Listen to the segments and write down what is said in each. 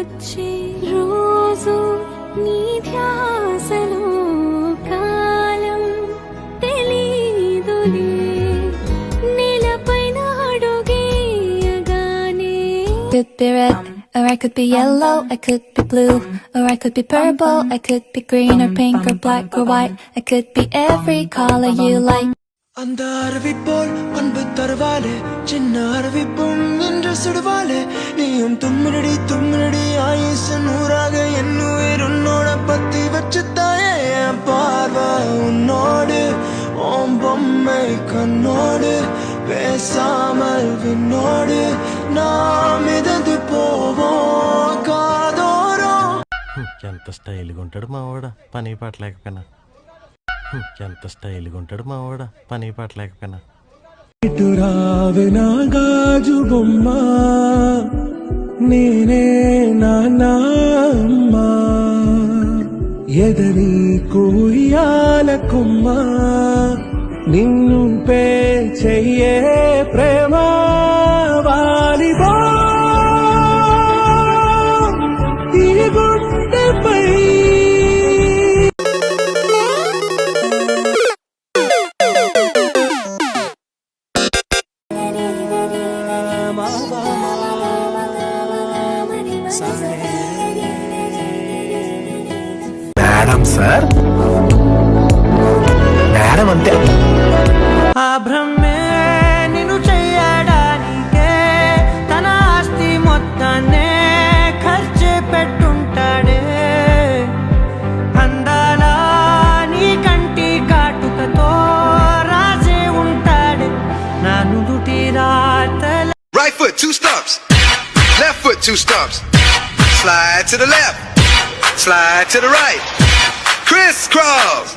వచ్చే రోజు నీ ధ్యాసలో కాలం తెలీదులే నీలపైన అడుగేయగానే. Could be red, or I could be yellow, I could be blue, or I could be purple, I could be green or pink or black or white, I could be every color you like. அந்த அருவி போல் அன்பு தருவாளே, சின்ன அருவி பொண்ணென்று சுடுவாளே, நீயும் தும்மிரடி தும்மிரடி ஆயுசு நூறாக என் உயிர் உன்னோட பத்தி வச்சு தாயே. என் பார்வை உன்னோடு ஓம் பொம்மை கண்ணோடு பேசாமல் விண்ணோடு நாம் மிதந்து போவோம் காதோறும். ఎంత స్టైల్గా ఉంటాడు మావాడ పని పట్టలేకపోయినా. ఎంత స్టైల్గా ఉంటాడు మావాడ పని పట్టలేకపోయినా. ఇటురావే నా గాజు బొమ్మ, నేనే నాన్నమ్మ, ఎదరి కుయ్యాల కొమ్మ, నిన్ను పే చెయ్యే ప్రేమ వాలిబా ఈ గుండెపై. మేడం సార్, మేడం అంతే. ఆ భ్రమే నిన్ను చెయ్యడానికే తన ఆస్తి మొత్తాన్నే ఖర్చు పెట్టుంటాడే. అందాల నీ కంటి కాటుకతో రాజే ఉంటాడే నా నుదుటి రాతల. Right foot, 2 stumps. Left foot, 2 stumps. Slide to the left. Slide to the right. Crisscross.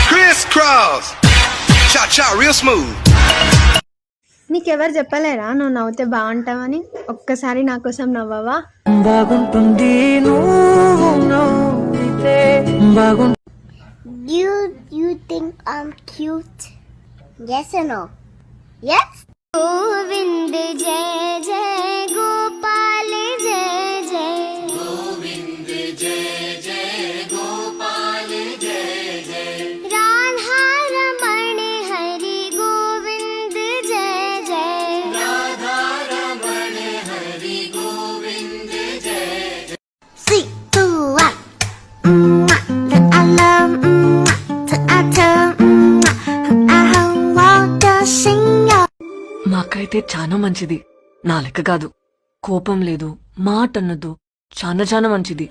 Crisscross. Cha-cha, real smooth. నీకెవరు చెప్పలేరా నువ్వు నవ్వుతే బాగుంటావని? ఒక్కసారి నా కోసం నవ్వవా? బాగుంటుంది నువ్వు నవ్వితే బాగుంటుంది. You think I'm cute? Yes or no? Yes? Govind जय जय गोपाल जय जय गोविंद जय जय गोपाल जय जय राधा रमण हरि गोविंद जय जय राधा रमण हरि गोविंद जय जय. 3, 2, 1. I love మా అక్క అయితే చాలా మంచిది, నా లెక్క కాదు. కోపం లేదు, మాట అన్నదు, చాలా చాలా మంచిది.